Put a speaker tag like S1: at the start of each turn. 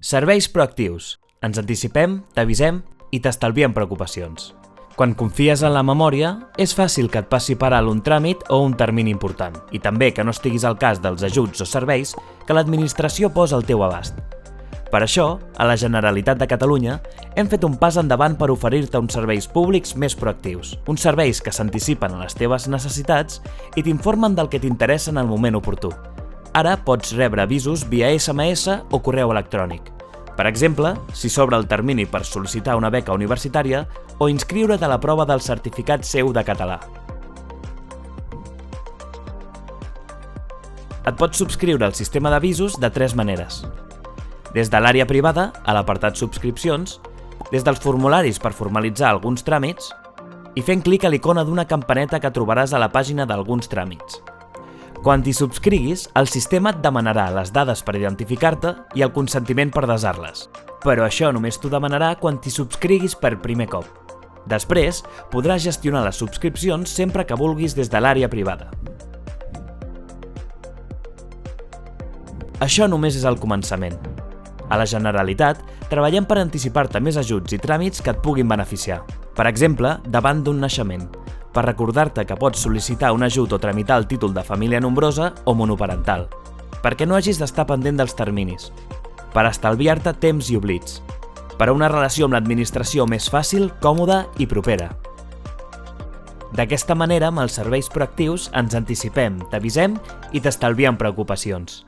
S1: Serveis proactius. Ens anticipem, t'avisem i t'estalviem preocupacions. Quan confies en la memòria, és fàcil que et passi per alt un tràmit o un termini important, i també que no estiguis al cas dels ajuts o serveis que l'administració posa al teu abast. Per això, a la Generalitat de Catalunya, hem fet un pas endavant per oferir-te uns serveis públics més proactius, uns serveis que s'anticipen a les teves necessitats i t'informen del que t'interessa en el moment oportú. Ara pots rebre avisos via SMS o correu electrònic. Per exemple, si s'obre el termini per sol·licitar una beca universitària o inscriure't a la prova del certificat seu de català. Et pots subscriure al sistema d'avisos de 3 maneres. Des de l'àrea privada, a l'apartat Subscripcions, des dels formularis per formalitzar alguns tràmits i fent clic a l'icona d'una campaneta que trobaràs a la pàgina d'alguns tràmits. Quan t'hi subscriguis, el sistema et demanarà les dades per identificar-te i el consentiment per desar-les. Però això només t'ho demanarà quan t'hi subscriguis per primer cop. Després, podràs gestionar les subscripcions sempre que vulguis des de l'àrea privada. Això només és el començament. A la Generalitat, treballem per anticipar-te més ajuts i tràmits que et puguin beneficiar. Per exemple, davant d'un naixement, per recordar-te que pots sol·licitar un ajut o tramitar el títol de família nombrosa o monoparental, perquè no hagis d'estar pendent dels terminis, per estalviar-te temps i oblits, per a una relació amb l'administració més fàcil, còmoda i propera. D'aquesta manera, amb els serveis proactius ens anticipem, t'avisem i t'estalviem preocupacions.